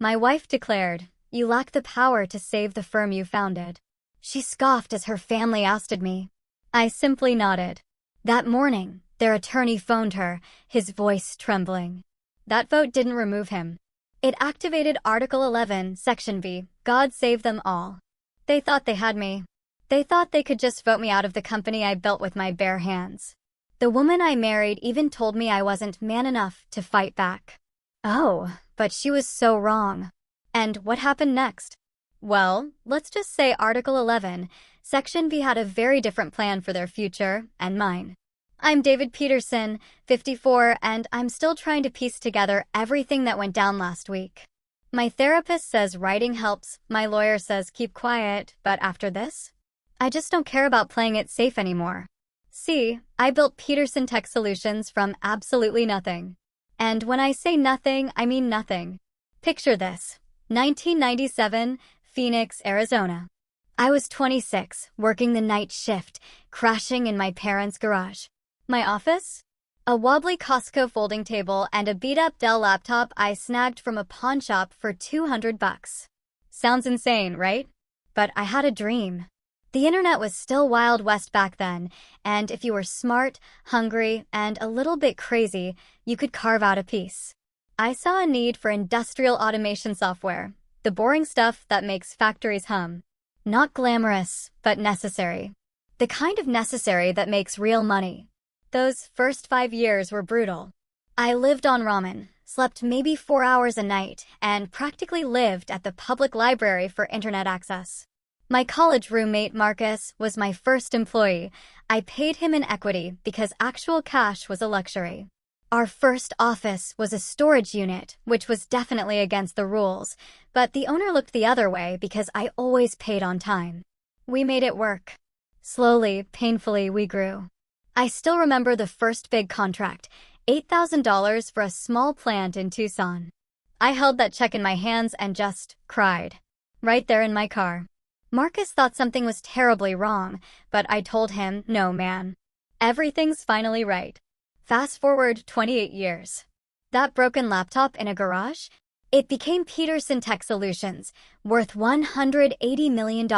My wife declared, "You lack the power to save the firm you founded." She scoffed as her family ousted me. I simply nodded. That morning, their attorney phoned her, his voice trembling. That vote didn't remove him. It activated Article 11, Section V, God save them all. They thought they had me. They thought they could just vote me out of the company I built with my bare hands. The woman I married even told me I wasn't man enough to fight back. Oh, but she was so wrong. And what happened next? Well, let's just say Article 11, Section V had a very different plan for their future and mine. I'm David Peterson, 54, and I'm still trying to piece together everything that went down last week. My therapist says writing helps, my lawyer says keep quiet, but after this? I just don't care about playing it safe anymore. See, I built Peterson Tech Solutions from absolutely nothing. And when I say nothing, I mean nothing. Picture this: 1997, Phoenix, Arizona. I was 26, working the night shift, crashing in my parents' garage. My office? A wobbly Costco folding table and a beat-up Dell laptop I snagged from a pawn shop for $200. Sounds insane, right? But I had a dream. The internet was still Wild West back then, and if you were smart, hungry, and a little bit crazy, you could carve out a piece. I saw a need for industrial automation software, the boring stuff that makes factories hum. Not glamorous, but necessary. The kind of necessary that makes real money. Those first 5 years were brutal. I lived on ramen, slept maybe 4 hours a night, and practically lived at the public library for internet access. My college roommate, Marcus, was my first employee. I paid him in equity because actual cash was a luxury. Our first office was a storage unit, which was definitely against the rules, but the owner looked the other way because I always paid on time. We made it work. Slowly, painfully, we grew. I still remember the first big contract, $8,000 for a small plant in Tucson. I held that check in my hands and just cried. Right there in my car. Marcus thought something was terribly wrong, but I told him, no man. Everything's finally right. Fast forward 28 years. That broken laptop in a garage? It became Peterson Tech Solutions, worth $180 million,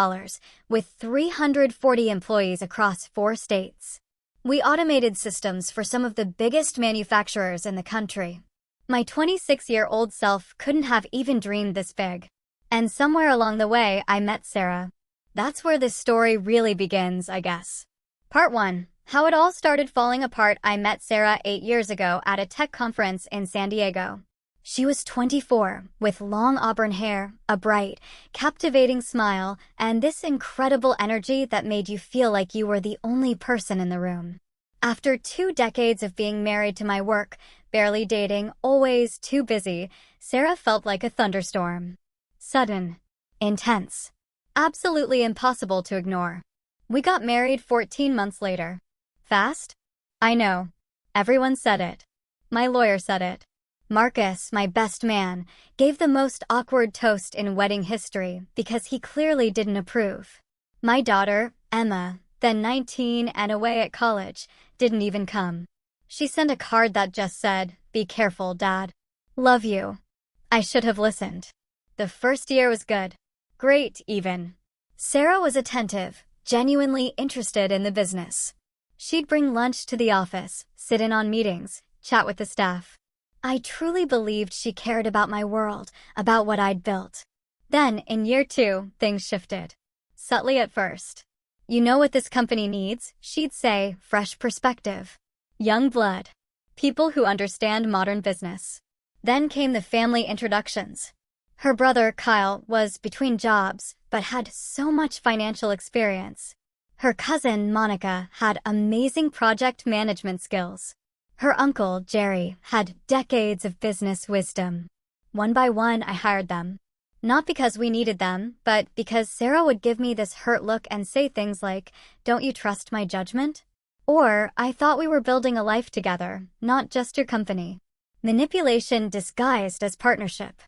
with 340 employees across 4 states. We automated systems for some of the biggest manufacturers in the country. My 26-year-old self couldn't have even dreamed this big. And somewhere along the way, I met Sarah. That's where this story really begins, I guess. Part 1. How it all started falling apart. I met Sarah 8 years ago at a tech conference in San Diego. She was 24, with long auburn hair, a bright, captivating smile, and this incredible energy that made you feel like you were the only person in the room. After 2 decades of being married to my work, barely dating, always too busy, Sarah felt like a thunderstorm. Sudden. Intense. Absolutely impossible to ignore. We got married 14 months later. Fast? I know. Everyone said it. My lawyer said it. Marcus, my best man, gave the most awkward toast in wedding history because he clearly didn't approve. My daughter, Emma, then 19 and away at college, didn't even come. She sent a card that just said, "Be careful, Dad. Love you." I should have listened. The first year was good. Great, even. Sarah was attentive, genuinely interested in the business. She'd bring lunch to the office, sit in on meetings, chat with the staff. I truly believed she cared about my world, about what I'd built. Then, in year 2, things shifted. Subtly at first. "You know what this company needs?" she'd say, fresh perspective. Young blood. People who understand modern business. Then came the family introductions. Her brother, Kyle, was between jobs, but had so much financial experience. Her cousin, Monica, had amazing project management skills. Her uncle, Jerry, had decades of business wisdom. One by one, I hired them. Not because we needed them, but because Sarah would give me this hurt look and say things like, "Don't you trust my judgment?" Or, "I thought we were building a life together, not just your company." Manipulation disguised as partnership.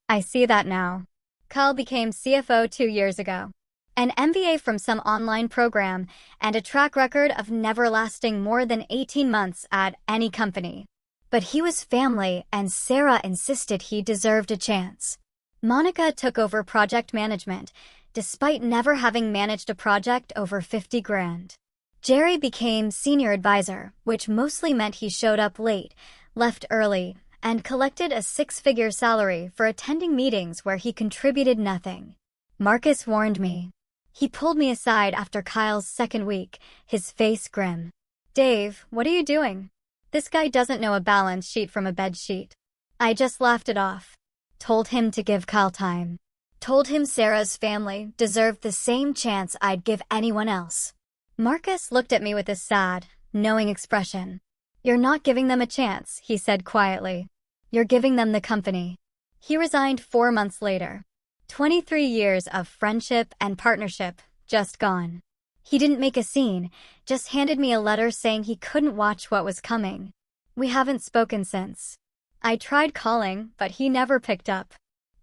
I see that now. Kyle became CFO 2 years ago. An MBA from some online program, and a track record of never lasting more than 18 months at any company. But he was family, and Sarah insisted he deserved a chance. Monica took over project management, despite never having managed a project over 50 grand. Jerry became senior advisor, which mostly meant he showed up late, left early, and collected a six-figure salary for attending meetings where he contributed nothing. Marcus warned me. He pulled me aside after Kyle's second week, his face grim. "Dave, what are you doing? This guy doesn't know a balance sheet from a bed sheet." I just laughed it off. Told him to give Kyle time. Told him Sarah's family deserved the same chance I'd give anyone else. Marcus looked at me with a sad, knowing expression. "You're not giving them a chance," he said quietly. "You're giving them the company." He resigned 4 months later. 23 years of friendship and partnership, just gone. He didn't make a scene, just handed me a letter saying he couldn't watch what was coming. We haven't spoken since. I tried calling, but he never picked up.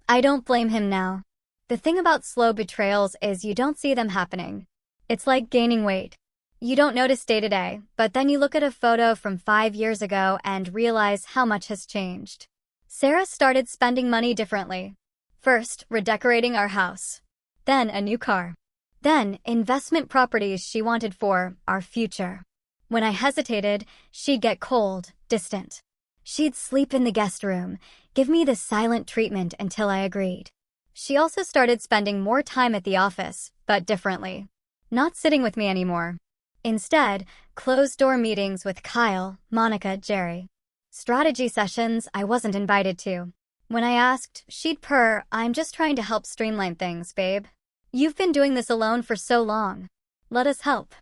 I don't blame him now. The thing about slow betrayals is you don't see them happening. It's like gaining weight. You don't notice day to day, but then you look at a photo from 5 years ago and realize how much has changed. Sarah started spending money differently. First, redecorating our house. Then a new car. Then investment properties she wanted for our future. When I hesitated, she'd get cold, distant. She'd sleep in the guest room, give me the silent treatment until I agreed. She also started spending more time at the office, but differently. Not sitting with me anymore. Instead, closed-door meetings with Kyle, Monica, Jerry. Strategy sessions I wasn't invited to. When I asked, she'd purr, "I'm just trying to help streamline things, babe. You've been doing this alone for so long. Let us help."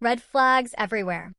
Red flags everywhere.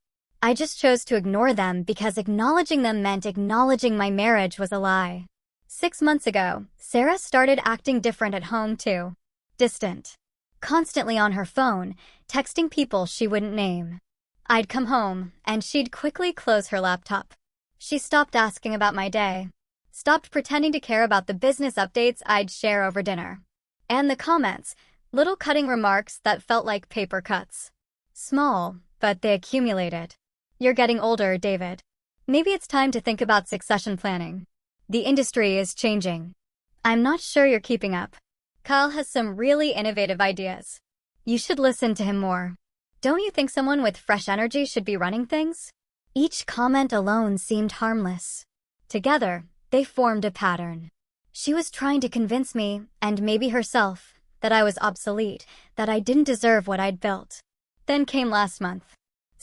I just chose to ignore them because acknowledging them meant acknowledging my marriage was a lie. 6 months ago, Sarah started acting different at home too. Distant. Constantly on her phone, texting people she wouldn't name. I'd come home, and she'd quickly close her laptop. She stopped asking about my day. Stopped pretending to care about the business updates I'd share over dinner. And the comments, little cutting remarks that felt like paper cuts. Small, but they accumulated. "You're getting older, David. Maybe it's time to think about succession planning. The industry is changing. I'm not sure you're keeping up. Kyle has some really innovative ideas. You should listen to him more. Don't you think someone with fresh energy should be running things?" Each comment alone seemed harmless. Together, they formed a pattern. She was trying to convince me, and maybe herself, that I was obsolete, that I didn't deserve what I'd built. Then came last month.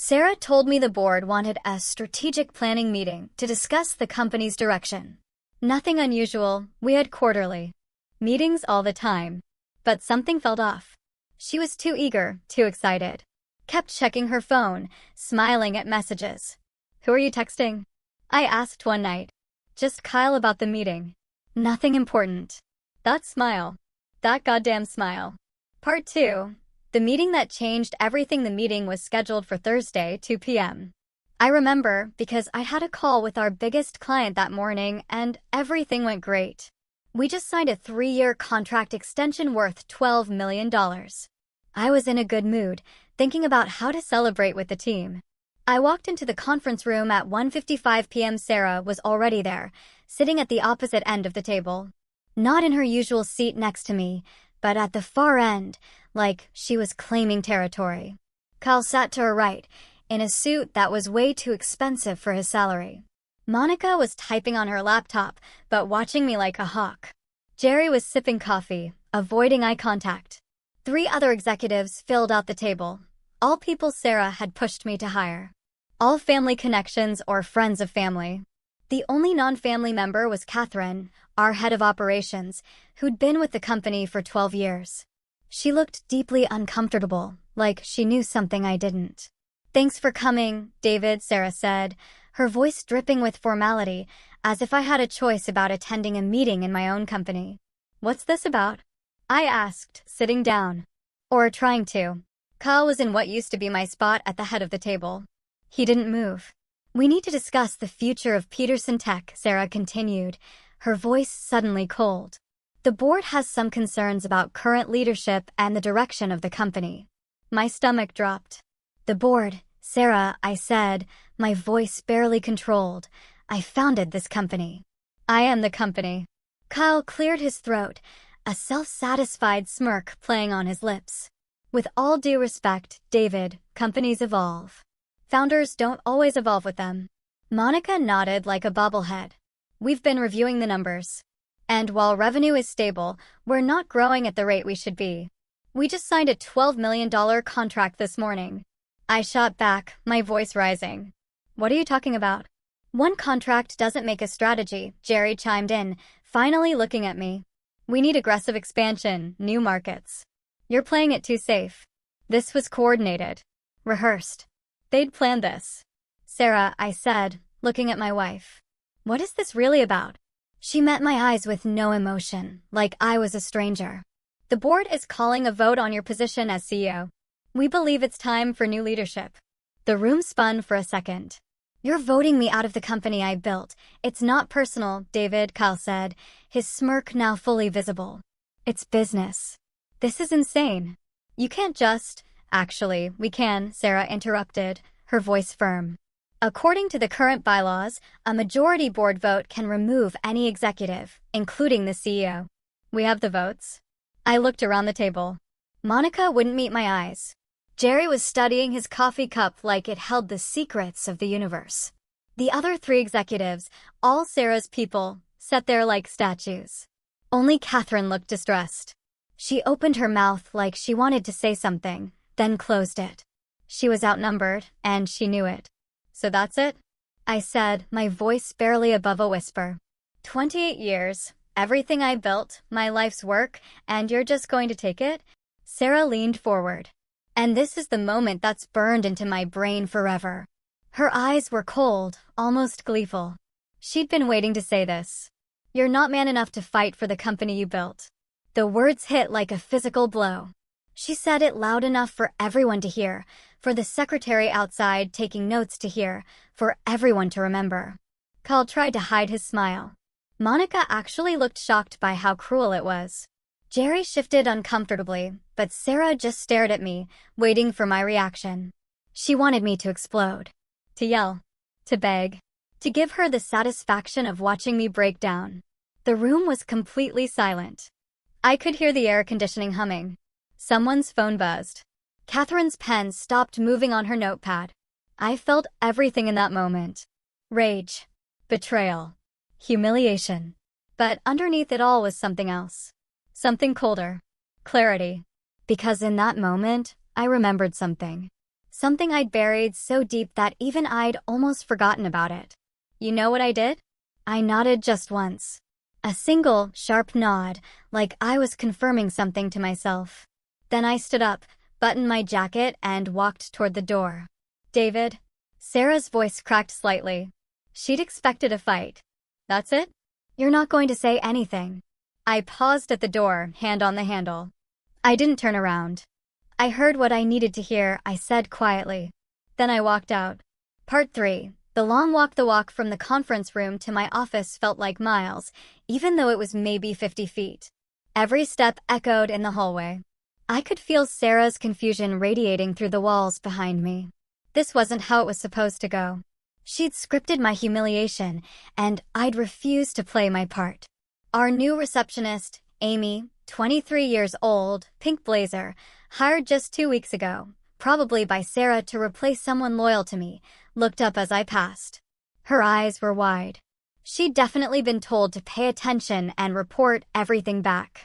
Sarah told me the board wanted a strategic planning meeting to discuss the company's direction. Nothing unusual, we had quarterly meetings all the time. But something felt off. She was too eager, too excited. Kept checking her phone, smiling at messages. "Who are you texting?" I asked one night. "Just Kyle about the meeting. Nothing important." That smile. That goddamn smile. Part 2. The meeting that changed everything. The meeting was scheduled for Thursday, 2 p.m. I remember because I had a call with our biggest client that morning and everything went great. We just signed a 3-year contract extension worth $12 million. I was in a good mood, thinking about how to celebrate with the team. I walked into the conference room at 1:55 p.m. Sarah was already there, sitting at the opposite end of the table. Not in her usual seat next to me, but at the far end, like she was claiming territory. Kyle sat to her right, in a suit that was way too expensive for his salary. Monica was typing on her laptop, but watching me like a hawk. Jerry was sipping coffee, avoiding eye contact. 3 other executives filled out the table, all people Sarah had pushed me to hire. All family connections or friends of family. The only non-family member was Catherine, our head of operations, who'd been with the company for 12 years. She looked deeply uncomfortable, like she knew something I didn't. "Thanks for coming, David," Sarah said, her voice dripping with formality, as if I had a choice about attending a meeting in my own company. "What's this about?" I asked, sitting down. Or trying to. Kyle was in what used to be my spot at the head of the table. He didn't move. "We need to discuss the future of Peterson Tech," Sarah continued, her voice suddenly cold. "The board has some concerns about current leadership and the direction of the company." My stomach dropped. "The board, Sarah," I said, my voice barely controlled. "I founded this company. I am the company." Kyle cleared his throat, a self-satisfied smirk playing on his lips. With all due respect, David, companies evolve. Founders don't always evolve with them. Monica nodded like a bobblehead. We've been reviewing the numbers. And while revenue is stable, we're not growing at the rate we should be. We just signed a $12 million contract this morning. I shot back, my voice rising. What are you talking about? One contract doesn't make a strategy, Jerry chimed in, finally looking at me. We need aggressive expansion, new markets. You're playing it too safe. This was coordinated. Rehearsed. They'd planned this. Sarah, I said, looking at my wife. What is this really about? She met my eyes with no emotion, like I was a stranger. The board is calling a vote on your position as CEO. We believe it's time for new leadership. The room spun for a second. You're voting me out of the company I built. It's not personal, David, Kyle said, his smirk now fully visible. It's business. This is insane. You can't just— Actually, we can, Sarah interrupted, her voice firm. According to the current bylaws, a majority board vote can remove any executive, including the CEO. We have the votes. I looked around the table. Monica wouldn't meet my eyes. Jerry was studying his coffee cup like it held the secrets of the universe. The other three executives, all Sarah's people, sat there like statues. Only Catherine looked distressed. She opened her mouth like she wanted to say something, then closed it. She was outnumbered, and she knew it. So that's it? I said, my voice barely above a whisper. 28 years, everything I built, my life's work, and you're just going to take it? Sarah leaned forward. And this is the moment that's burned into my brain forever. Her eyes were cold, almost gleeful. She'd been waiting to say this. You're not man enough to fight for the company you built. The words hit like a physical blow. She said it loud enough for everyone to hear, for the secretary outside taking notes to hear, for everyone to remember. Kyle tried to hide his smile. Monica actually looked shocked by how cruel it was. Jerry shifted uncomfortably, but Sarah just stared at me, waiting for my reaction. She wanted me to explode, to yell, to beg, to give her the satisfaction of watching me break down. The room was completely silent. I could hear the air conditioning humming. Someone's phone buzzed. Catherine's pen stopped moving on her notepad. I felt everything in that moment. Rage, betrayal, humiliation. But underneath it all was something else. Something colder. Clarity. Because in that moment, I remembered something. Something I'd buried so deep that even I'd almost forgotten about it. You know what I did? I nodded just once. A single, sharp nod, like I was confirming something to myself. Then I stood up, buttoned my jacket, and walked toward the door. David? Sarah's voice cracked slightly. She'd expected a fight. That's it? You're not going to say anything. I paused at the door, hand on the handle. I didn't turn around. I heard what I needed to hear, I said quietly. Then I walked out. Part 3. The long walk from the conference room to my office felt like miles, even though it was maybe 50 feet. Every step echoed in the hallway. I could feel Sarah's confusion radiating through the walls behind me. This wasn't how it was supposed to go. She'd scripted my humiliation, and I'd refused to play my part. Our new receptionist, Amy, 23 years old, pink blazer, hired just 2 weeks ago, probably by Sarah to replace someone loyal to me, looked up as I passed. Her eyes were wide. She'd definitely been told to pay attention and report everything back.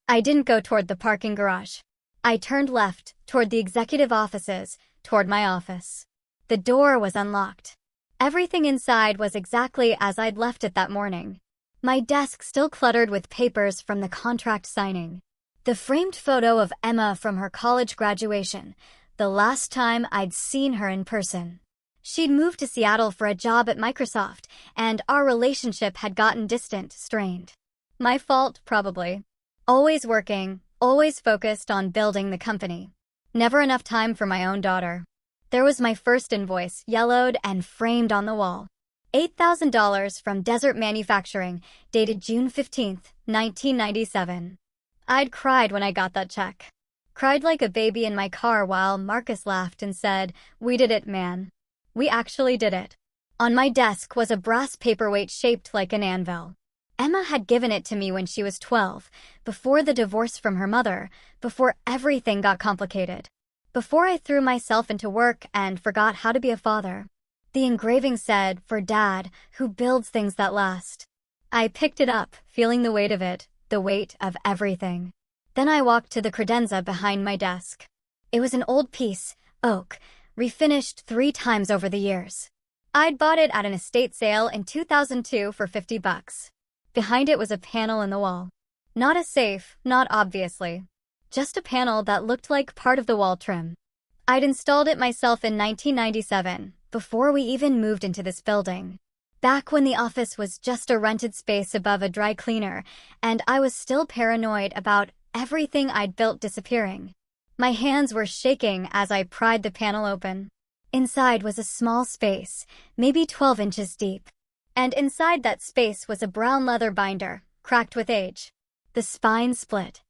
I didn't go toward the parking garage. I turned left, toward the executive offices, toward my office. The door was unlocked. Everything inside was exactly as I'd left it that morning. My desk still cluttered with papers from the contract signing. The framed photo of Emma from her college graduation, the last time I'd seen her in person. She'd moved to Seattle for a job at Microsoft, and our relationship had gotten distant, strained. My fault, probably. Always working, always focused on building the company. Never enough time for my own daughter. There was my first invoice, yellowed and framed on the wall. $8,000 from Desert Manufacturing, dated June 15, 1997. I'd cried when I got that check. Cried like a baby in my car while Marcus laughed and said, "We did it, man. We actually did it." On my desk was a brass paperweight shaped like an anvil. Emma had given it to me when she was 12, before the divorce from her mother, before everything got complicated. Before I threw myself into work and forgot how to be a father. The engraving said, "For Dad, who builds things that last." I picked it up, feeling the weight of it, the weight of everything. Then I walked to the credenza behind my desk. It was an old piece, oak, refinished 3 times over the years. I'd bought it at an estate sale in 2002 for $50. Behind it was a panel in the wall. Not a safe, not obviously. Just a panel that looked like part of the wall trim. I'd installed it myself in 1997, before we even moved into this building. Back when the office was just a rented space above a dry cleaner, and I was still paranoid about everything I'd built disappearing. My hands were shaking as I pried the panel open. Inside was a small space, maybe 12 inches deep. And inside that space was a brown leather binder, cracked with age. The spine split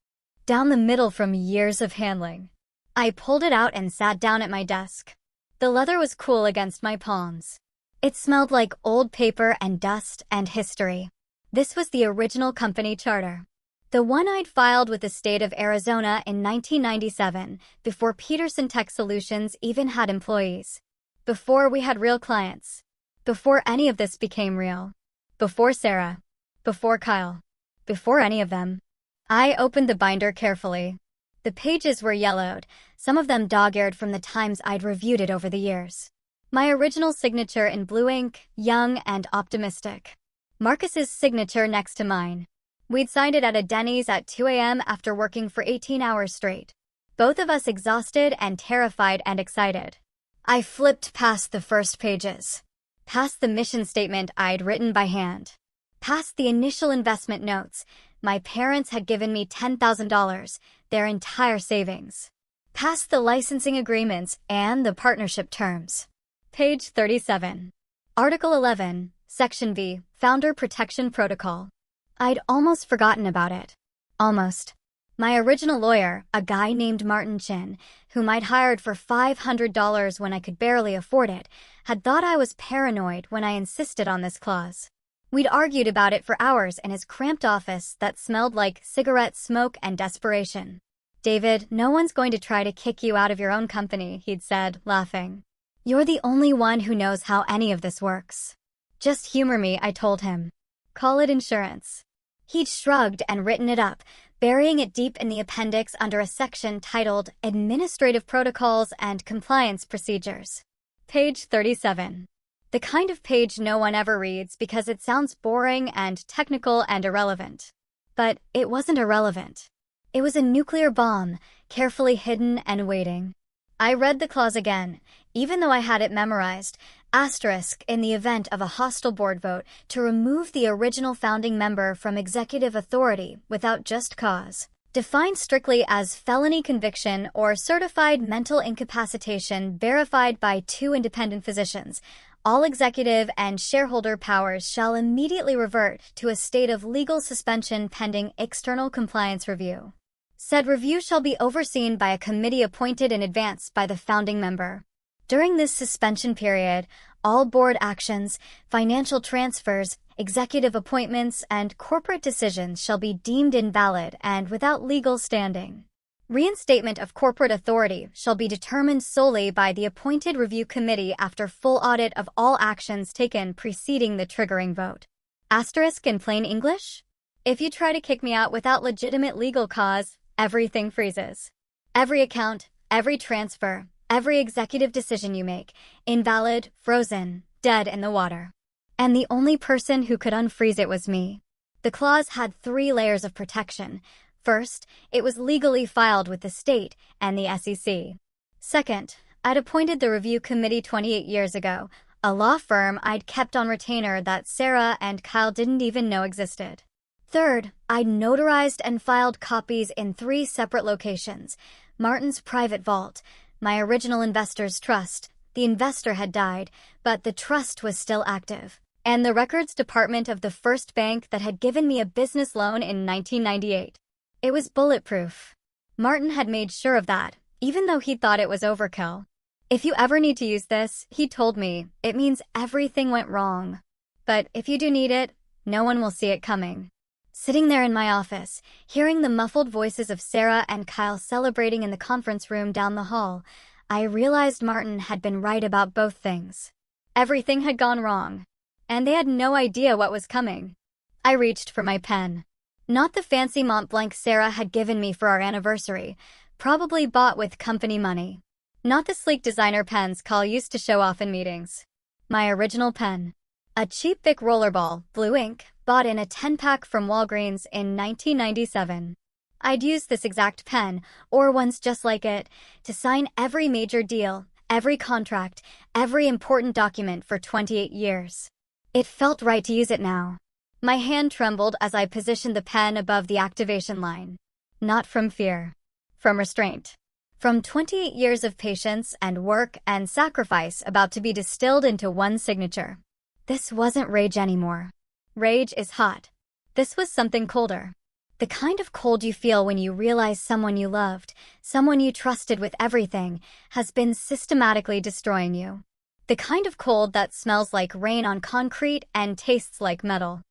down the middle from years of handling. I pulled it out and sat down at my desk. The leather was cool against my palms. It smelled like old paper and dust and history. This was the original company charter. The one I'd filed with the state of Arizona in 1997, before Peterson Tech Solutions even had employees. Before we had real clients. Before any of this became real. Before Sarah. Before Kyle. Before any of them. I opened the binder carefully. The pages were yellowed, some of them dog-eared from the times I'd reviewed it over the years. My original signature in blue ink, young and optimistic. Marcus's signature next to mine. We'd signed it at a Denny's at 2 a.m. after working for 18 hours straight. Both of us exhausted and terrified and excited. I flipped past the first pages. Past the mission statement I'd written by hand. Past the initial investment notes. My parents had given me $10,000, their entire savings. Past the licensing agreements and the partnership terms. Page 37. Article 11, Section V, Founder Protection Protocol. I'd almost forgotten about it. Almost. My original lawyer, a guy named Martin Chin, whom I'd hired for $500 when I could barely afford it, had thought I was paranoid when I insisted on this clause. We'd argued about it for hours in his cramped office that smelled like cigarette smoke and desperation. "David, no one's going to try to kick you out of your own company," he'd said, laughing. "You're the only one who knows how any of this works. Just humor me," I told him. "Call it insurance." He'd shrugged and written it up, burying it deep in the appendix under a section titled Administrative Protocols and Compliance Procedures. Page 37. The kind of page no one ever reads because it sounds boring and technical and irrelevant. But it wasn't irrelevant. It was a nuclear bomb, carefully hidden and waiting. I read the clause again, even though I had it memorized, asterisk in the event of a hostile board vote to remove the original founding member from executive authority without just cause. Defined strictly as felony conviction or certified mental incapacitation verified by 2 independent physicians, all executive and shareholder powers shall immediately revert to a state of legal suspension pending external compliance review. Said review shall be overseen by a committee appointed in advance by the founding member. During this suspension period, all board actions, financial transfers, executive appointments, and corporate decisions shall be deemed invalid and without legal standing. Reinstatement of corporate authority shall be determined solely by the appointed review committee after full audit of all actions taken preceding the triggering vote. Asterisk in plain English? If you try to kick me out without legitimate legal cause, everything freezes. Every account, every transfer, every executive decision you make, invalid, frozen, dead in the water. And the only person who could unfreeze it was me. The clause had 3 layers of protection. First, it was legally filed with the state and the SEC. Second, I'd appointed the review committee 28 years ago, a law firm I'd kept on retainer that Sarah and Kyle didn't even know existed. Third, I'd notarized and filed copies in 3 separate locations. Martin's private vault, my original investor's trust. The investor had died, but the trust was still active. And the records department of the first bank that had given me a business loan in 1998. It was bulletproof. Martin had made sure of that, even though he thought it was overkill. "If you ever need to use this," he told me, "it means everything went wrong. But if you do need it, No one will see it coming. Sitting there in my office, hearing the muffled voices of Sarah and Kyle celebrating in the conference room down the hall, I realized Martin had been right about both things. Everything had gone wrong, and they had no idea what was coming. I reached for my pen. Not the fancy Mont Blanc Sarah had given me for our anniversary, probably bought with company money. Not the sleek designer pens Kyle used to show off in meetings. My original pen. A cheap Bic rollerball, blue ink, bought in a 10-pack from Walgreens in 1997. I'd used this exact pen, or ones just like it, to sign every major deal, every contract, every important document for 28 years. It felt right to use it now. My hand trembled as I positioned the pen above the activation line. Not from fear. From restraint. From 28 years of patience and work and sacrifice about to be distilled into one signature. This wasn't rage anymore. Rage is hot. This was something colder. The kind of cold you feel when you realize someone you loved, someone you trusted with everything, has been systematically destroying you. The kind of cold that smells like rain on concrete and tastes like metal.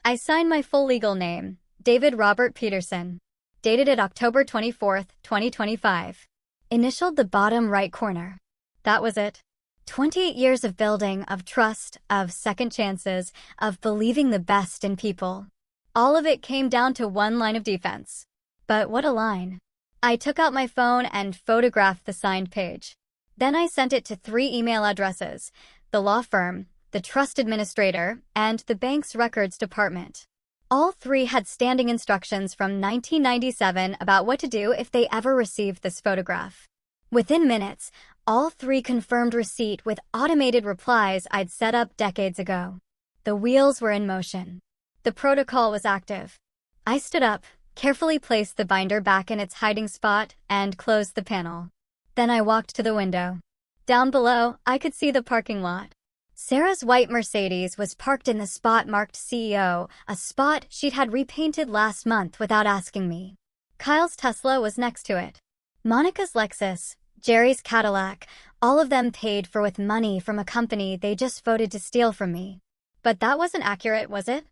I signed my full legal name, David Robert Peterson. Dated it October 24th, 2025. Initialed the bottom right corner. That was it. 28 years of building, of trust, of second chances, of believing the best in people. All of it came down to one line of defense. But what a line. I took out my phone and photographed the signed page. Then I sent it to 3 email addresses: the law firm, the trust administrator, and the bank's records department. All 3 had standing instructions from 1997 about what to do if they ever received this photograph. Within minutes, all 3 confirmed receipt with automated replies I'd set up decades ago. The wheels were in motion. The protocol was active. I stood up, carefully placed the binder back in its hiding spot, and closed the panel. Then I walked to the window. Down below, I could see the parking lot. Sarah's white Mercedes was parked in the spot marked CEO, a spot she'd had repainted last month without asking me. Kyle's Tesla was next to it. Monica's Lexus, Jerry's Cadillac, all of them paid for with money from a company they just voted to steal from me. But that wasn't accurate, was it?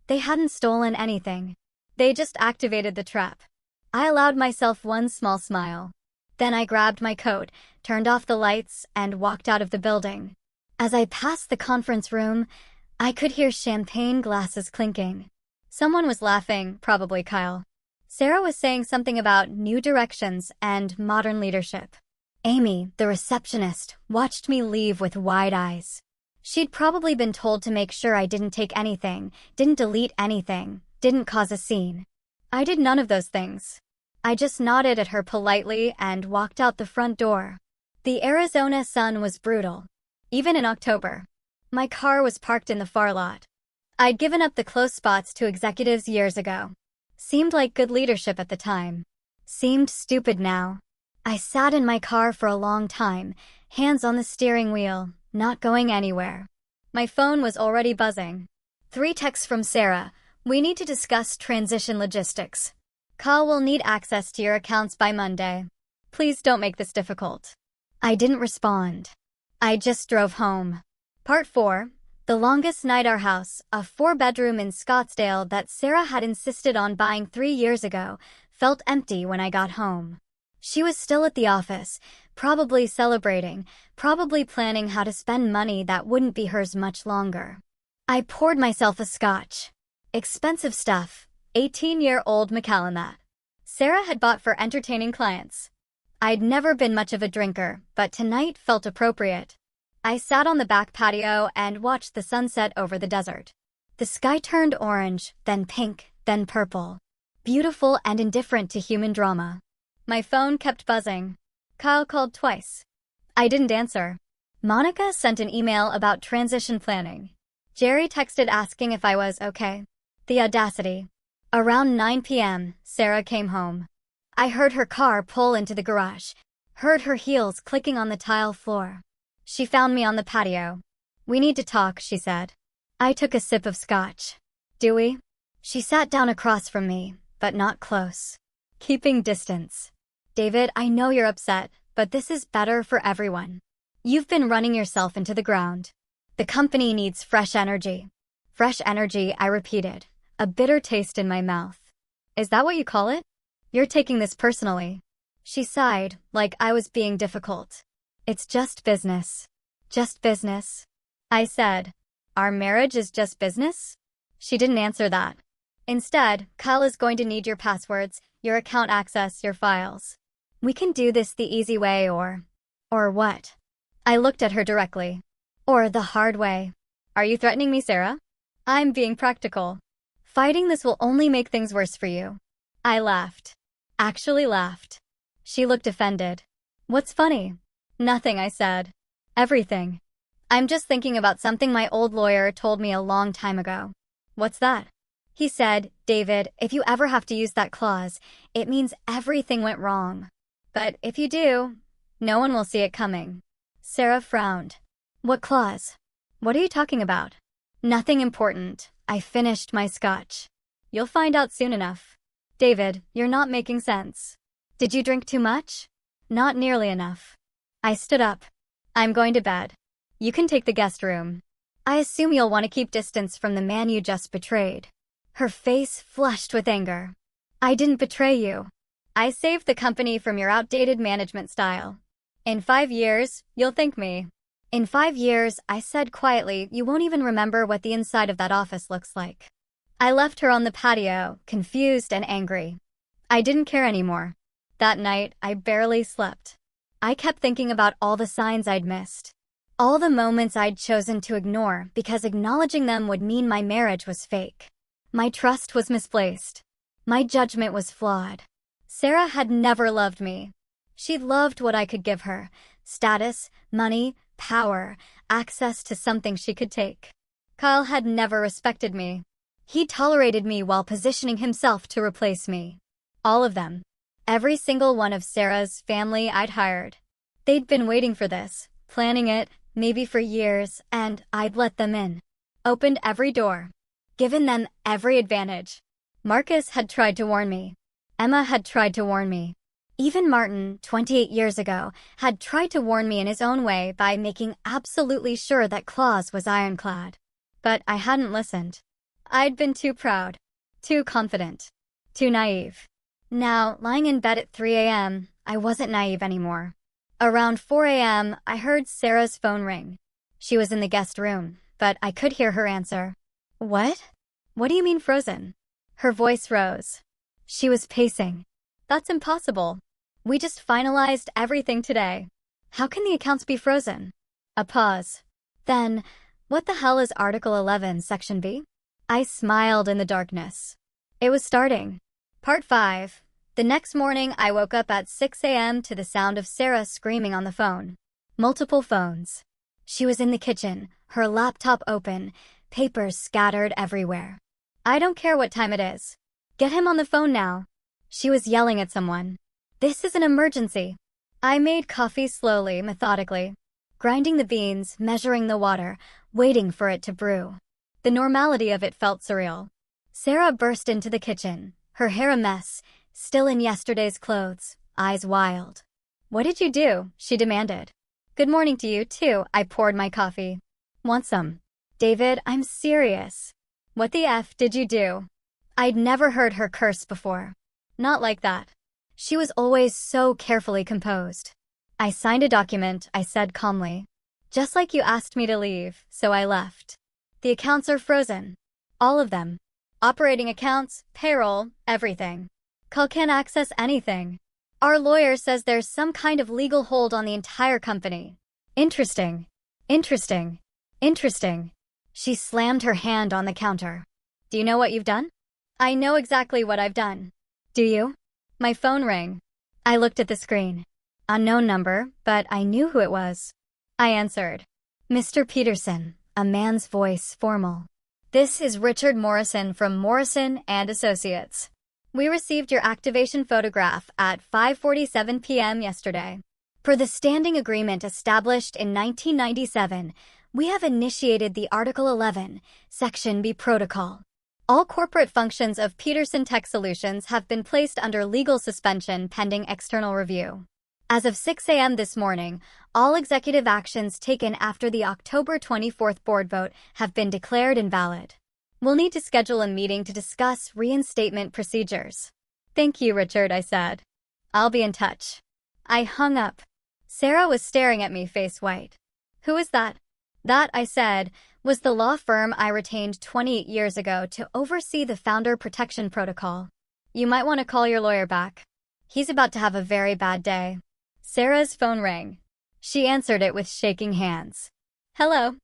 They hadn't stolen anything. They just activated the trap. I allowed myself one small smile. Then I grabbed my coat, turned off the lights, and walked out of the building. As I passed the conference room, I could hear champagne glasses clinking. Someone was laughing, probably Kyle. Sarah was saying something about new directions and modern leadership. Amy, the receptionist, watched me leave with wide eyes. She'd probably been told to make sure I didn't take anything, didn't delete anything, didn't cause a scene. I did none of those things. I just nodded at her politely and walked out the front door. The Arizona sun was brutal. Even in October. My car was parked in the far lot. I'd given up the close spots to executives years ago. Seemed like good leadership at the time. Seemed stupid now. I sat in my car for a long time, hands on the steering wheel, not going anywhere. My phone was already buzzing. 3 texts from Sarah. We need to discuss transition logistics. Kyle will need access to your accounts by Monday. Please don't make this difficult. I didn't respond. I just drove home. Part 4. The longest night. Our house, a 4-bedroom in Scottsdale that Sarah had insisted on buying 3 years ago, felt empty when I got home. She was still at the office, probably celebrating, probably planning how to spend money that wouldn't be hers much longer. I poured myself a scotch. Expensive stuff, 18-year-old Macallan that Sarah had bought for entertaining clients. I'd never been much of a drinker, but tonight felt appropriate. I sat on the back patio and watched the sunset over the desert. The sky turned orange, then pink, then purple. Beautiful and indifferent to human drama. My phone kept buzzing. Kyle called twice. I didn't answer. Monica sent an email about transition planning. Jerry texted asking if I was okay. The audacity. Around 9 p.m., Sarah came home. I heard her car pull into the garage. Heard her heels clicking on the tile floor. She found me on the patio. We need to talk, she said. I took a sip of scotch. Do we? She sat down across from me, but not close. Keeping distance. David, I know you're upset, but this is better for everyone. You've been running yourself into the ground. The company needs fresh energy. Fresh energy, I repeated, a bitter taste in my mouth. Is that what you call it? You're taking this personally. She sighed, like I was being difficult. It's just business. Just business. I said, our marriage is just business? She didn't answer that. Instead, Kyle is going to need your passwords, your account access, your files. We can do this the easy way or what? I looked at her directly. Or the hard way. Are you threatening me, Sarah? I'm being practical. Fighting this will only make things worse for you. I laughed. Actually laughed. She looked offended. What's funny? Nothing, I said. Everything. I'm just thinking about something my old lawyer told me a long time ago. What's that? He said, David, if you ever have to use that clause, it means everything went wrong. But if you do, no one will see it coming. Sarah frowned. What clause? What are you talking about? Nothing important. I finished my scotch. You'll find out soon enough. David, you're not making sense. Did you drink too much? Not nearly enough. I stood up. I'm going to bed. You can take the guest room. I assume you'll want to keep distance from the man you just betrayed. Her face flushed with anger. I didn't betray you. I saved the company from your outdated management style. In 5 years, you'll thank me. In 5 years, I said quietly, you won't even remember what the inside of that office looks like. I left her on the patio, confused and angry. I didn't care anymore. That night, I barely slept. I kept thinking about all the signs I'd missed. All the moments I'd chosen to ignore because acknowledging them would mean my marriage was fake. My trust was misplaced. My judgment was flawed. Sarah had never loved me. She loved what I could give her: status, money, power, access to something she could take. Kyle had never respected me. He tolerated me while positioning himself to replace me. All of them. Every single one of Sarah's family I'd hired. They'd been waiting for this, planning it, maybe for years, and I'd let them in. Opened every door. Given them every advantage. Marcus had tried to warn me. Emma had tried to warn me. Even Martin, 28 years ago, had tried to warn me in his own way by making absolutely sure that Claus was ironclad. But I hadn't listened. I'd been too proud, too confident, too naive. Now, lying in bed at 3 a.m., I wasn't naive anymore. Around 4 a.m., I heard Sarah's phone ring. She was in the guest room, but I could hear her answer. What? What do you mean frozen? Her voice rose. She was pacing. That's impossible. We just finalized everything today. How can the accounts be frozen? A pause. Then, what the hell is Article 11, Section B? I smiled in the darkness. It was starting. Part 5. The next morning, I woke up at 6 a.m. to the sound of Sarah screaming on the phone. Multiple phones. She was in the kitchen, her laptop open, papers scattered everywhere. I don't care what time it is. Get him on the phone now. She was yelling at someone. This is an emergency. I made coffee slowly, methodically. Grinding the beans, measuring the water, waiting for it to brew. The normality of it felt surreal. Sarah burst into the kitchen, her hair a mess, still in yesterday's clothes, eyes wild. What did you do? She demanded. Good morning to you, too. I poured my coffee. Want some? David, I'm serious. What the F did you do? I'd never heard her curse before. Not like that. She was always so carefully composed. I signed a document, I said calmly. Just like you asked me to leave, so I left. The accounts are frozen. All of them. Operating accounts, payroll, everything. Kyle can't access anything. Our lawyer says there's some kind of legal hold on the entire company. Interesting. Interesting. Interesting. She slammed her hand on the counter. Do you know what you've done? I know exactly what I've done. Do you? My phone rang. I looked at the screen. Unknown number, but I knew who it was. I answered. Mr. Peterson, a man's voice formal. This is Richard Morrison from Morrison and Associates. We received your activation photograph at 5:47 p.m. yesterday. Per the standing agreement established in 1997, we have initiated the Article 11, Section B protocol. All corporate functions of Peterson Tech Solutions have been placed under legal suspension pending external review. As of 6 a.m. this morning, all executive actions taken after the October 24th board vote have been declared invalid. We'll need to schedule a meeting to discuss reinstatement procedures. Thank you, Richard, I said. I'll be in touch. I hung up. Sarah was staring at me face white. Who is that? That, I said, was the law firm I retained 28 years ago to oversee the founder protection protocol. You might want to call your lawyer back. He's about to have a very bad day. Sarah's phone rang. She answered it with shaking hands. Hello.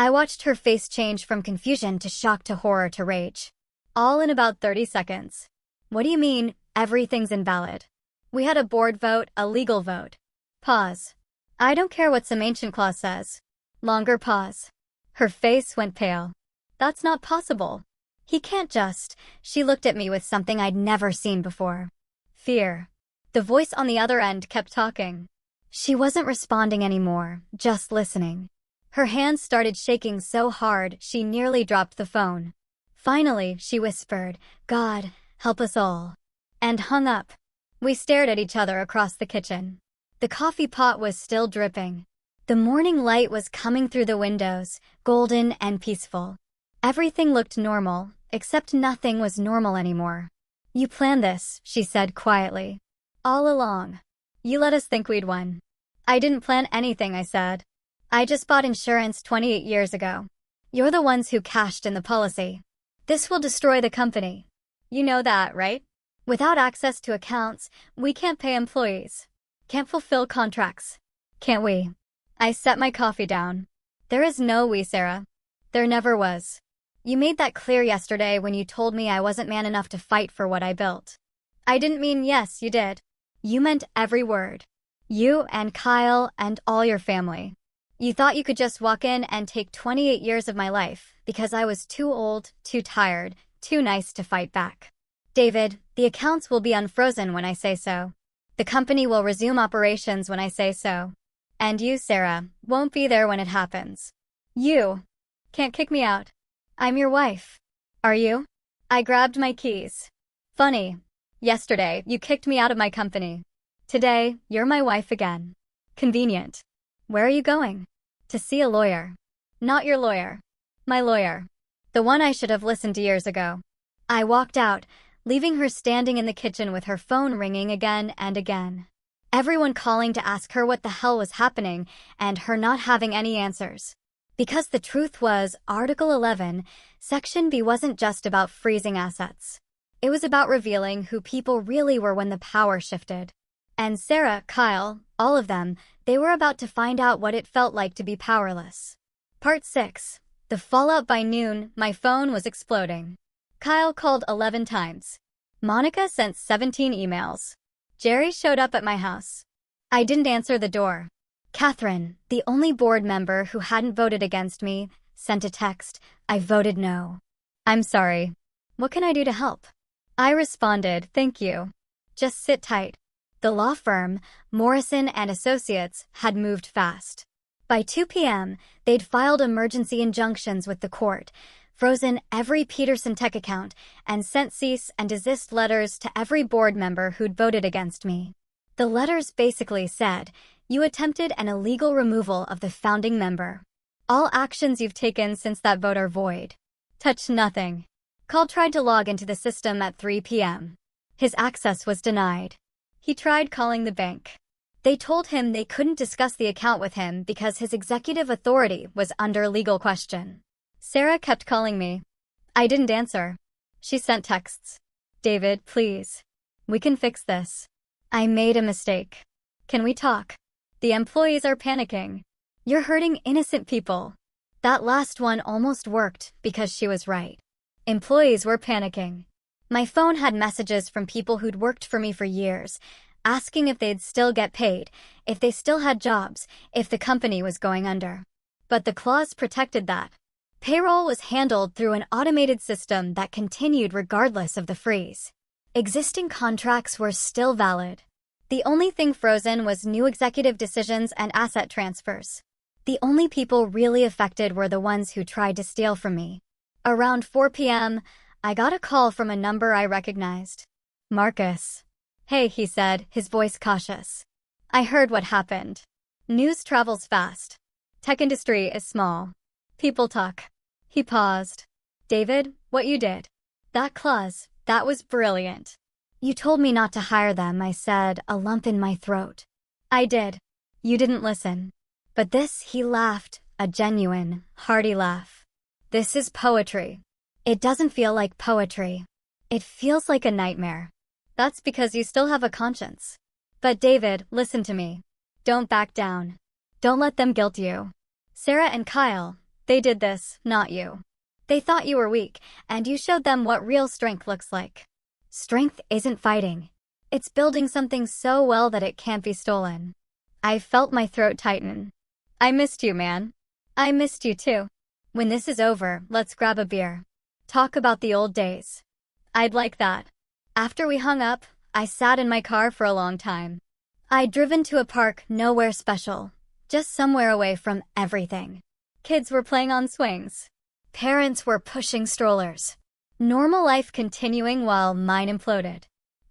I watched her face change from confusion to shock to horror to rage. All in about 30 seconds. What do you mean, everything's invalid? We had a board vote, a legal vote. Pause. I don't care what some ancient clause says. Longer pause. Her face went pale. That's not possible. He can't just. She looked at me with something I'd never seen before. Fear. The voice on the other end kept talking. She wasn't responding anymore, just listening. Her hands started shaking so hard she nearly dropped the phone. Finally, she whispered, God, help us all. And hung up. We stared at each other across the kitchen. The coffee pot was still dripping. The morning light was coming through the windows, golden and peaceful. Everything looked normal, except nothing was normal anymore. You planned this, she said quietly. All along. You let us think we'd won. I didn't plan anything, I said. I just bought insurance 28 years ago. You're the ones who cashed in the policy. This will destroy the company. You know that, right? Without access to accounts, we can't pay employees. Can't fulfill contracts. Can't we? I set my coffee down. There is no we, Sarah. There never was. You made that clear yesterday when you told me I wasn't man enough to fight for what I built. I didn't mean yes, you did. You meant every word. You and Kyle and all your family. You thought you could just walk in and take 28 years of my life because I was too old, too tired, too nice to fight back. David, the accounts will be unfrozen when I say so. The company will resume operations when I say so. And you, Sarah, won't be there when it happens. You can't kick me out. I'm your wife. Are you? I grabbed my keys. Funny. Yesterday, you kicked me out of my company. Today, you're my wife again. Convenient. Where are you going? To see a lawyer. Not your lawyer. My lawyer. The one I should have listened to years ago. I walked out, leaving her standing in the kitchen with her phone ringing again and again. Everyone calling to ask her what the hell was happening and her not having any answers. Because the truth was, Article 11, Section B wasn't just about freezing assets. It was about revealing who people really were when the power shifted. And Sarah, Kyle, all of them, they were about to find out what it felt like to be powerless. Part 6. The fallout. By noon, my phone was exploding. Kyle called 11 times. Monica sent 17 emails. Jerry showed up at my house. I didn't answer the door. Catherine, the only board member who hadn't voted against me, sent a text. I voted no. I'm sorry. What can I do to help? I responded, thank you. Just sit tight. The law firm, Morrison and Associates, had moved fast. By 2 p.m., they'd filed emergency injunctions with the court, frozen every Peterson Tech account, and sent cease and desist letters to every board member who'd voted against me. The letters basically said, you attempted an illegal removal of the founding member. All actions you've taken since that vote are void. Touch nothing. Call tried to log into the system at 3 p.m. His access was denied. He tried calling the bank. They told him they couldn't discuss the account with him because his executive authority was under legal question. Sarah kept calling me. I didn't answer. She sent texts. David, please. We can fix this. I made a mistake. Can we talk? The employees are panicking. You're hurting innocent people. That last one almost worked because she was right. Employees were panicking. My phone had messages from people who'd worked for me for years, asking if they'd still get paid, if they still had jobs, if the company was going under. But the clause protected that. Payroll was handled through an automated system that continued regardless of the freeze. Existing contracts were still valid. The only thing frozen was new executive decisions and asset transfers. The only people really affected were the ones who tried to steal from me. Around 4 p.m., I got a call from a number I recognized. Marcus. Hey, he said, his voice cautious. I heard what happened. News travels fast. Tech industry is small. People talk. He paused. David, What you did. That clause, that was brilliant. You told me not to hire them, I said, a lump in my throat. I did. You didn't listen. But this, he laughed, a genuine, hearty laugh. This is poetry. It doesn't feel like poetry. It feels like a nightmare. That's because you still have a conscience. But David, listen to me. Don't back down. Don't let them guilt you. Sarah and Kyle, they did this, not you. They thought you were weak, and you showed them what real strength looks like. Strength isn't fighting. It's building something so well that it can't be stolen. I felt my throat tighten. I missed you, man. I missed you too. When this is over, let's grab a beer. Talk about the old days. I'd like that. After we hung up, I sat in my car for a long time. I'd driven to a park nowhere special, just somewhere away from everything. Kids were playing on swings. Parents were pushing strollers. Normal life continuing while mine imploded.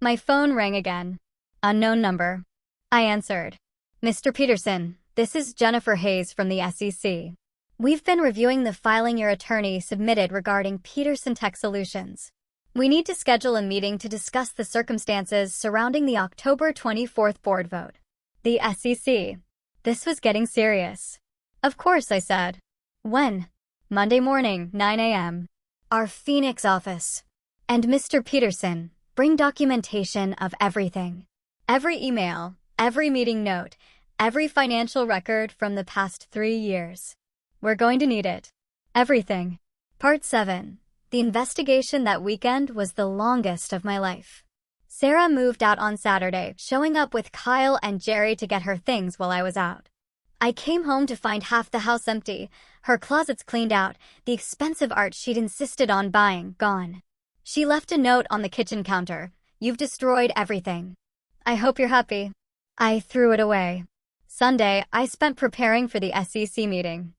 My phone rang again. Unknown number. I answered. Mr. Peterson, this is Jennifer Hayes from the SEC. We've been reviewing the filing your attorney submitted regarding Peterson Tech Solutions. We need to schedule a meeting to discuss the circumstances surrounding the October 24th board vote. The SEC. This was getting serious. Of course, I said. When? Monday morning, 9 a.m. Our Phoenix office. And Mr. Peterson, bring documentation of everything. Every email, every meeting note, every financial record from the past 3 years. We're going to need it. Everything. Part 7. The investigation that weekend was the longest of my life. Sarah moved out on Saturday, showing up with Kyle and Jerry to get her things while I was out. I came home to find half the house empty, her closets cleaned out, the expensive art she'd insisted on buying gone. She left a note on the kitchen counter. You've destroyed everything. I hope you're happy. I threw it away. Sunday, I spent preparing for the SEC meeting.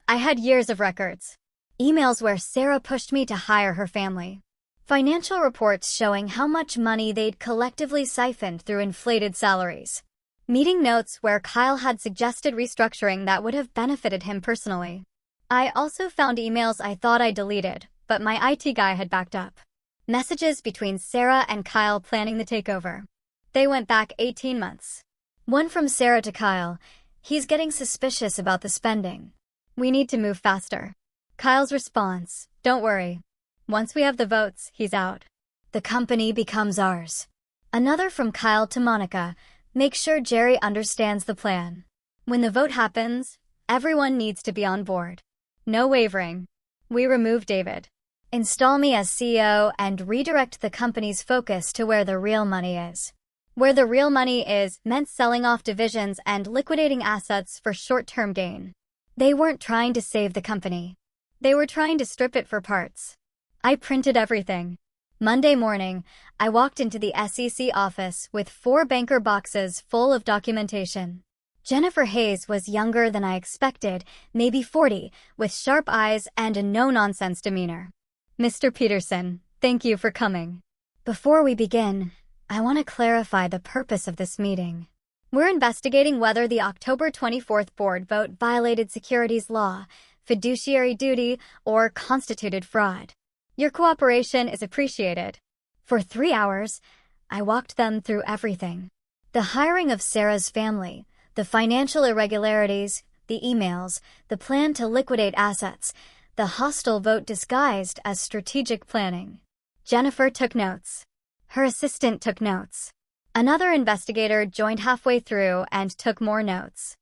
I had years of records. Emails where Sarah pushed me to hire her family. Financial reports showing how much money they'd collectively siphoned through inflated salaries. Meeting notes where Kyle had suggested restructuring that would have benefited him personally. I also found emails I thought I deleted, but my IT guy had backed up. Messages between Sarah and Kyle planning the takeover. They went back 18 months. One from Sarah to Kyle. He's getting suspicious about the spending. We need to move faster. Kyle's response, don't worry. Once we have the votes, he's out. The company becomes ours. Another from Kyle to Monica. Make sure Jerry understands the plan. When the vote happens, everyone needs to be on board. No wavering. We remove David. Install me as CEO and redirect the company's focus to where the real money is. Where the real money is meant selling off divisions and liquidating assets for short-term gain. They weren't trying to save the company. They were trying to strip it for parts. I printed everything. Monday morning, I walked into the SEC office with 4 banker boxes full of documentation. Jennifer Hayes was younger than I expected, maybe 40, with sharp eyes and a no-nonsense demeanor. Mr. Peterson, thank you for coming. Before we begin, I want to clarify the purpose of this meeting. We're investigating whether the October 24th board vote violated securities law, fiduciary duty, or constituted fraud. Your cooperation is appreciated. For 3 hours, I walked them through everything. The hiring of Sarah's family, the financial irregularities, the emails, the plan to liquidate assets, the hostile vote disguised as strategic planning. Jennifer took notes. Her assistant took notes. Another investigator joined halfway through and took more notes.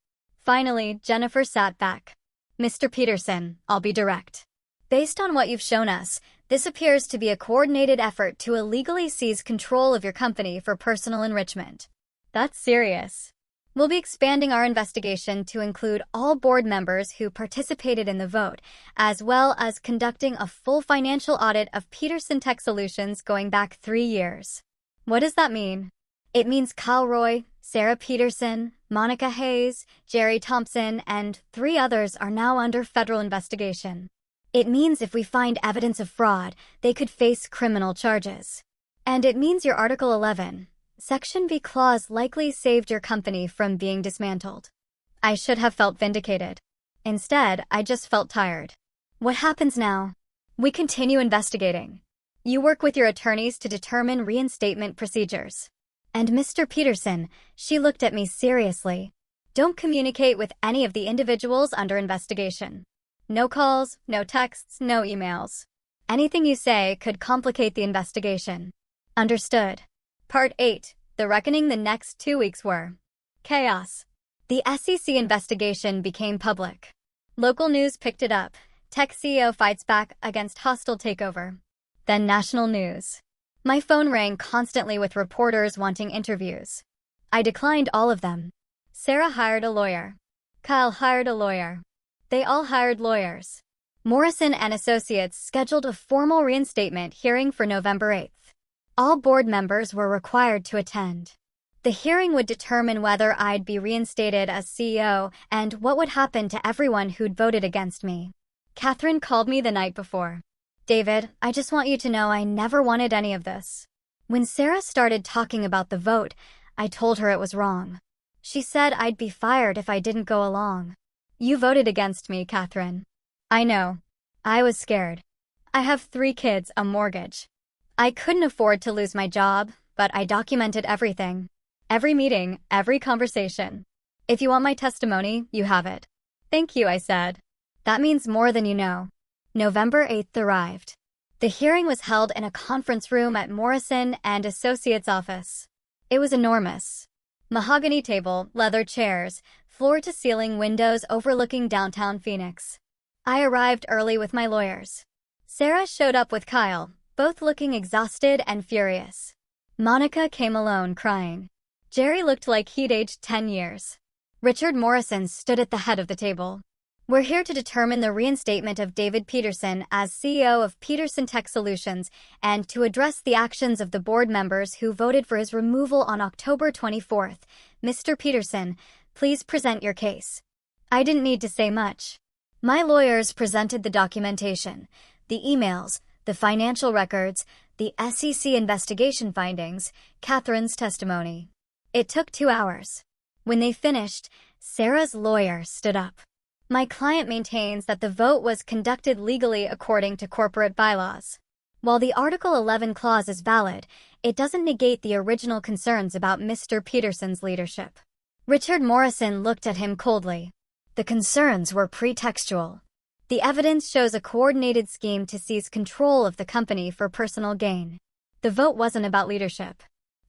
Finally, Jennifer sat back. Mr. Peterson, I'll be direct. Based on what you've shown us, this appears to be a coordinated effort to illegally seize control of your company for personal enrichment. That's serious. We'll be expanding our investigation to include all board members who participated in the vote, as well as conducting a full financial audit of Peterson Tech Solutions going back 3 years. What does that mean? It means Kyle Roy, Sarah Peterson, Monica Hayes, Jerry Thompson, and 3 others are now under federal investigation. It means if we find evidence of fraud, they could face criminal charges. And it means your Article 11, Section B clause likely saved your company from being dismantled. I should have felt vindicated. Instead, I just felt tired. What happens now? We continue investigating. You work with your attorneys to determine reinstatement procedures. And Mr. Peterson, she looked at me seriously. Don't communicate with any of the individuals under investigation. No calls, no texts, no emails. Anything you say could complicate the investigation. Understood. Part 8. The reckoning. The next 2 weeks were chaos. The SEC investigation became public. Local news picked it up. Tech CEO fights back against hostile takeover. Then national news. My phone rang constantly with reporters wanting interviews. I declined all of them. Sarah hired a lawyer. Kyle hired a lawyer. They all hired lawyers. Morrison and Associates scheduled a formal reinstatement hearing for November 8th. All board members were required to attend. The hearing would determine whether I'd be reinstated as CEO and what would happen to everyone who'd voted against me. Catherine called me the night before. David, I just want you to know I never wanted any of this. When Sarah started talking about the vote, I told her it was wrong. She said I'd be fired if I didn't go along. You voted against me, Catherine. I know. I was scared. I have 3 kids, a mortgage. I couldn't afford to lose my job, but I documented everything. Every meeting, every conversation. If you want my testimony, you have it. Thank you, I said. That means more than you know. November 8th arrived. The hearing was held in a conference room at Morrison and Associates' office. It was enormous. Mahogany table, leather chairs, floor-to-ceiling windows overlooking downtown Phoenix. I arrived early with my lawyers. Sarah showed up with Kyle, both looking exhausted and furious. Monica came alone, crying. Jerry looked like he'd aged 10 years. Richard Morrison stood at the head of the table. We're here to determine the reinstatement of David Peterson as CEO of Peterson Tech Solutions and to address the actions of the board members who voted for his removal on October 24th. Mr. Peterson, please present your case. I didn't need to say much. My lawyers presented the documentation, the emails, the financial records, the SEC investigation findings, Catherine's testimony. It took 2 hours. When they finished, Sarah's lawyer stood up. My client maintains that the vote was conducted legally according to corporate bylaws. While the Article 11 clause is valid, it doesn't negate the original concerns about Mr. Peterson's leadership. Richard Morrison looked at him coldly. The concerns were pretextual. The evidence shows a coordinated scheme to seize control of the company for personal gain. The vote wasn't about leadership.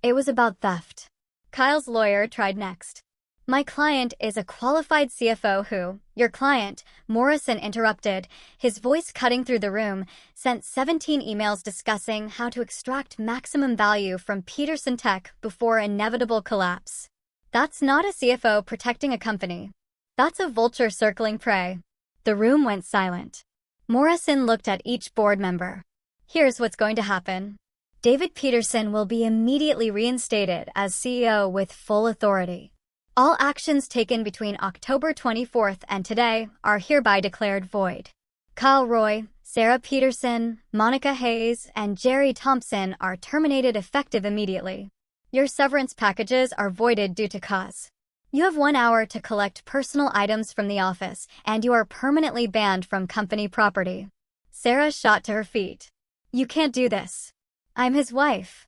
It was about theft. Kyle's lawyer tried next. My client is a qualified CFO who, your client, Morrison interrupted, his voice cutting through the room, sent 17 emails discussing how to extract maximum value from Peterson Tech before inevitable collapse. That's not a CFO protecting a company. That's a vulture circling prey. The room went silent. Morrison looked at each board member. Here's what's going to happen. David Peterson will be immediately reinstated as CEO with full authority. All actions taken between October 24th and today are hereby declared void. Kyle Roy, Sarah Peterson, Monica Hayes, and Jerry Thompson are terminated effective immediately. Your severance packages are voided due to cause. You have 1 hour to collect personal items from the office, and you are permanently banned from company property. Sarah shot to her feet. You can't do this. I'm his wife.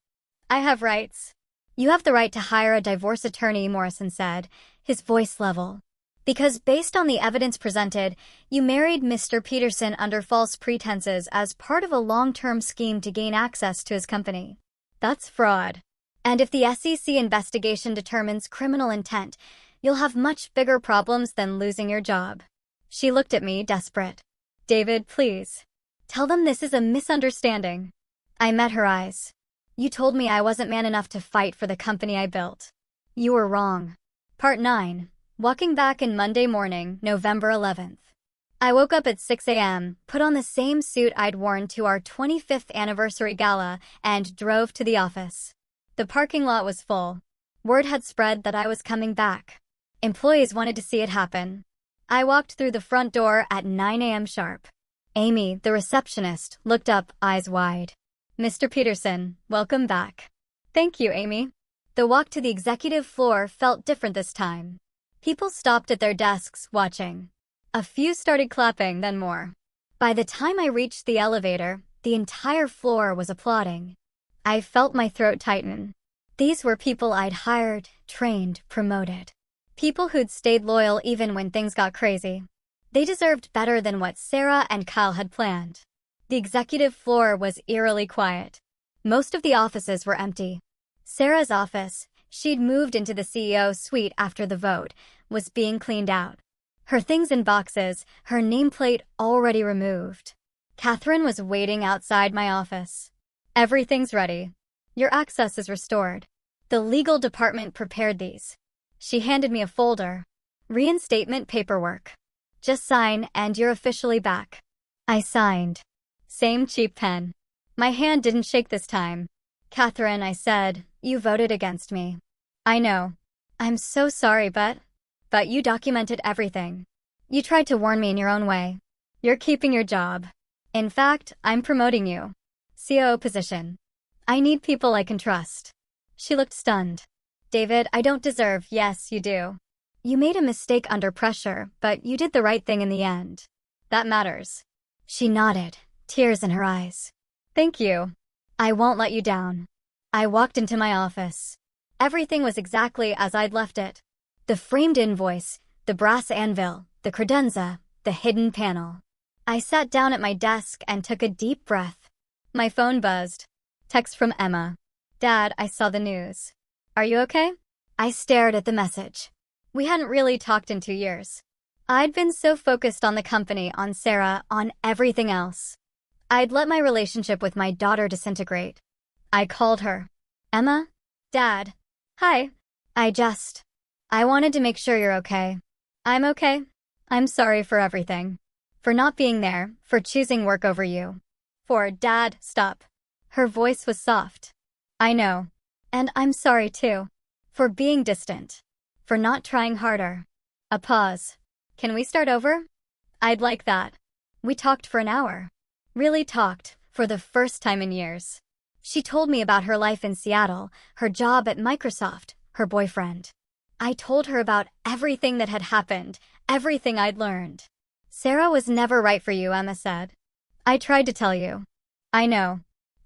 I have rights. You have the right to hire a divorce attorney, Morrison said, his voice level. Because based on the evidence presented, you married Mr. Peterson under false pretenses as part of a long-term scheme to gain access to his company. That's fraud. And if the SEC investigation determines criminal intent, you'll have much bigger problems than losing your job. She looked at me, desperate. David, please. Tell them this is a misunderstanding. I met her eyes. You told me I wasn't man enough to fight for the company I built. You were wrong. Part 9. Walking back in Monday morning, November 11th. I woke up at 6 a.m., put on the same suit I'd worn to our 25th anniversary gala, and drove to the office. The parking lot was full. Word had spread that I was coming back. Employees wanted to see it happen. I walked through the front door at 9 a.m. sharp. Amy, the receptionist, looked up, eyes wide. Mr. Peterson, welcome back. Thank you, Amy. The walk to the executive floor felt different this time. People stopped at their desks, watching. A few started clapping, then more. By the time I reached the elevator, the entire floor was applauding. I felt my throat tighten. These were people I'd hired, trained, promoted. People who'd stayed loyal even when things got crazy. They deserved better than what Sarah and Kyle had planned. The executive floor was eerily quiet. Most of the offices were empty. Sarah's office, she'd moved into the CEO suite after the vote, was being cleaned out. Her things in boxes, her nameplate already removed. Catherine was waiting outside my office. Everything's ready. Your access is restored. The legal department prepared these. She handed me a folder. Reinstatement paperwork. Just sign and you're officially back. I signed. Same cheap pen. My hand didn't shake this time. Catherine, I said, you voted against me. I know. I'm so sorry, but you documented everything. You tried to warn me in your own way. You're keeping your job. In fact, I'm promoting you. COO position. I need people I can trust. She looked stunned. David, I don't deserve. Yes, you do. You made a mistake under pressure, but you did the right thing in the end. That matters. She nodded, tears in her eyes. Thank you. I won't let you down. I walked into my office. Everything was exactly as I'd left it. The framed invoice, the brass anvil, the credenza, the hidden panel. I sat down at my desk and took a deep breath. My phone buzzed. Text from Emma. Dad, I saw the news. Are you okay? I stared at the message. We hadn't really talked in 2 years. I'd been so focused on the company, on Sarah, on everything else. I'd let my relationship with my daughter disintegrate. I called her. Emma? Dad. Hi. I wanted to make sure you're okay. I'm okay. I'm sorry for everything. For not being there, for choosing work over you. For, Dad, stop. Her voice was soft. I know. And I'm sorry too. For being distant. For not trying harder. A pause. Can we start over? I'd like that. We talked for an hour. Really talked, for the first time in years. She told me about her life in Seattle, her job at Microsoft, her boyfriend. I told her about everything that had happened, everything I'd learned. Sarah was never right for you, Emma said. I tried to tell you. I know.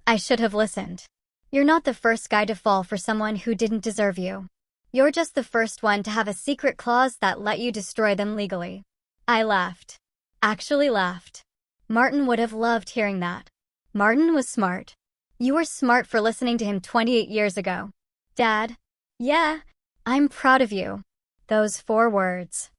I should have listened. You're not the first guy to fall for someone who didn't deserve you. You're just the first one to have a secret clause that let you destroy them legally. I laughed. Actually laughed. Martin would have loved hearing that. Martin was smart. You were smart for listening to him 28 years ago. Dad? Yeah, I'm proud of you. Those 4 words.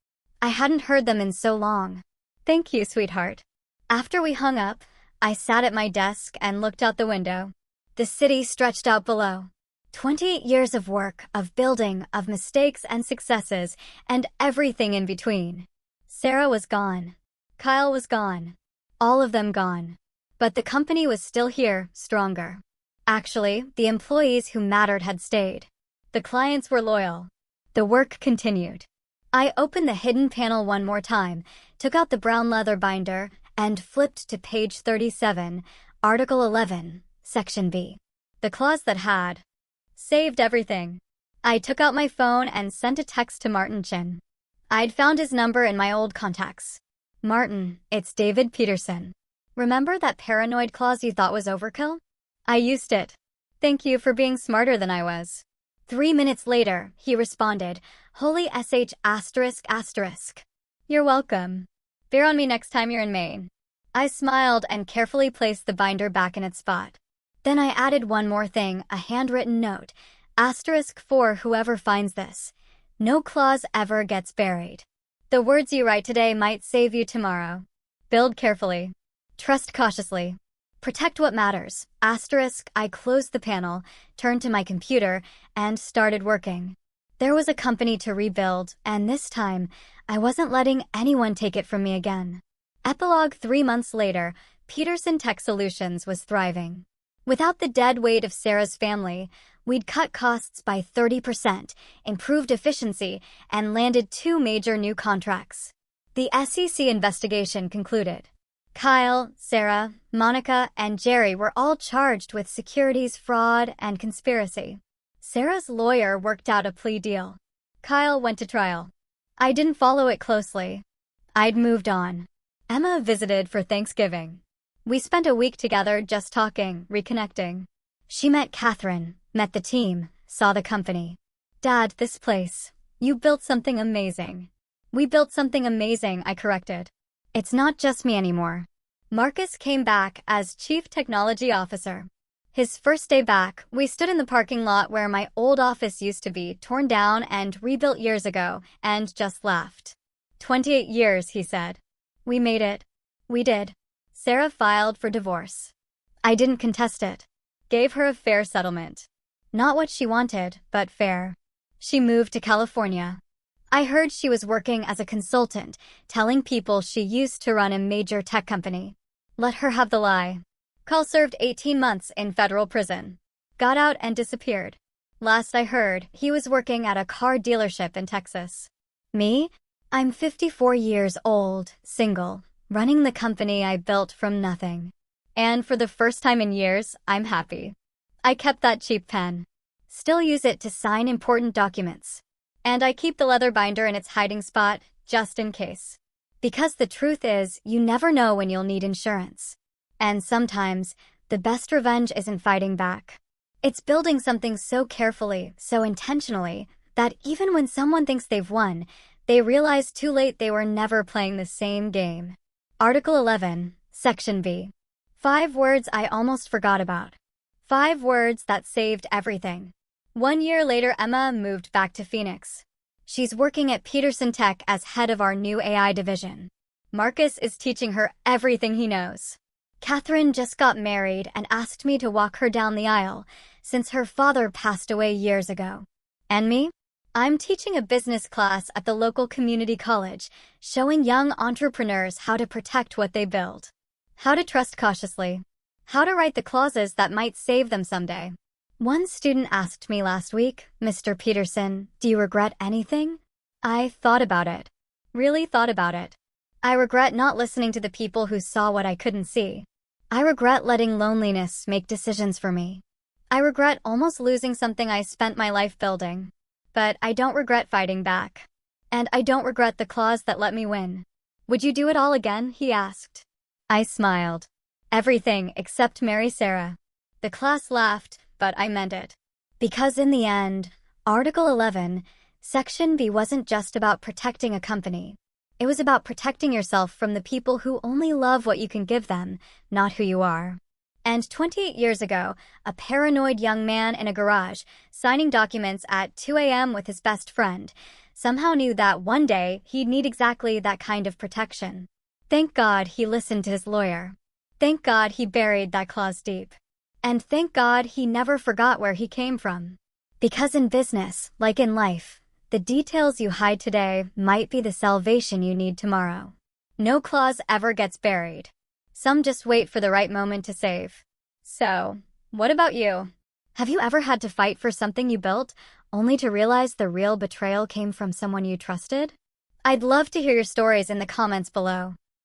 I hadn't heard them in so long. Thank you, sweetheart. After we hung up, I sat at my desk and looked out the window. The city stretched out below. 28 years of work, of building, of mistakes and successes, and everything in between. Sarah was gone. Kyle was gone. All of them gone. But the company was still here, stronger. Actually, the employees who mattered had stayed. The clients were loyal. The work continued. I opened the hidden panel one more time, took out the brown leather binder, and flipped to page 37, Article 11, Section B. The clause that had saved everything. I took out my phone and sent a text to Martin Chin. I'd found his number in my old contacts. Martin, it's David Peterson. Remember that paranoid clause you thought was overkill? I used it. Thank you for being smarter than I was. 3 minutes later, he responded, Holy SH ***. You're welcome. Bear on me next time you're in Maine. I smiled and carefully placed the binder back in its spot. Then I added one more thing, a handwritten note, * for whoever finds this. No clause ever gets buried. The words you write today might save you tomorrow. Build carefully. Trust cautiously. Protect what matters. **. I closed the panel, turned to my computer, and started working. There was a company to rebuild, and this time, I wasn't letting anyone take it from me again. Epilogue 3 months later, Peterson Tech Solutions was thriving. Without the dead weight of Sarah's family, we'd cut costs by 30%, improved efficiency, and landed 2 major new contracts. The SEC investigation concluded. Kyle, Sarah, Monica, and Jerry were all charged with securities fraud and conspiracy. Sarah's lawyer worked out a plea deal. Kyle went to trial. I didn't follow it closely. I'd moved on. Emma visited for Thanksgiving. We spent a week together just talking, reconnecting. She met Catherine, met the team, saw the company. Dad, this place. You built something amazing. We built something amazing, I corrected. It's not just me anymore. Marcus came back as Chief Technology Officer. His first day back, we stood in the parking lot where my old office used to be, torn down and rebuilt years ago, and just laughed. 28 years, he said. We made it. We did. Sarah filed for divorce. I didn't contest it. Gave her a fair settlement. Not what she wanted, but fair. She moved to California. I heard she was working as a consultant, telling people she used to run a major tech company. Let her have the lie. Carl served 18 months in federal prison. Got out and disappeared. Last I heard, he was working at a car dealership in Texas. Me? I'm 54 years old, single, running the company I built from nothing. And for the first time in years, I'm happy. I kept that cheap pen. Still use it to sign important documents. And I keep the leather binder in its hiding spot, just in case. Because the truth is, you never know when you'll need insurance. And sometimes, the best revenge isn't fighting back. It's building something so carefully, so intentionally, that even when someone thinks they've won, they realize too late they were never playing the same game. Article 11, Section B. 5 words I almost forgot about. 5 words that saved everything. 1 year later, Emma moved back to Phoenix. She's working at Peterson Tech as head of our new AI division. Marcus is teaching her everything he knows. Catherine just got married and asked me to walk her down the aisle, since her father passed away years ago. And me? I'm teaching a business class at the local community college, showing young entrepreneurs how to protect what they build. How to trust cautiously. How to write the clauses that might save them someday. One student asked me last week, Mr. Peterson, do you regret anything? I thought about it. Really thought about it. I regret not listening to the people who saw what I couldn't see. I regret letting loneliness make decisions for me. I regret almost losing something I spent my life building. But I don't regret fighting back. And I don't regret the clause that let me win. Would you do it all again? He asked. I smiled. Everything except marry Sarah. The class laughed, but I meant it. Because in the end, Article 11, Section B wasn't just about protecting a company. It was about protecting yourself from the people who only love what you can give them, not who you are. And 28 years ago, a paranoid young man in a garage, signing documents at 2 a.m. with his best friend, somehow knew that one day he'd need exactly that kind of protection. Thank God he listened to his lawyer. Thank God he buried that clause deep. And thank God he never forgot where he came from. Because in business, like in life, the details you hide today might be the salvation you need tomorrow. No clause ever gets buried. Some just wait for the right moment to save. So, what about you? Have you ever had to fight for something you built, only to realize the real betrayal came from someone you trusted? I'd love to hear your stories in the comments below.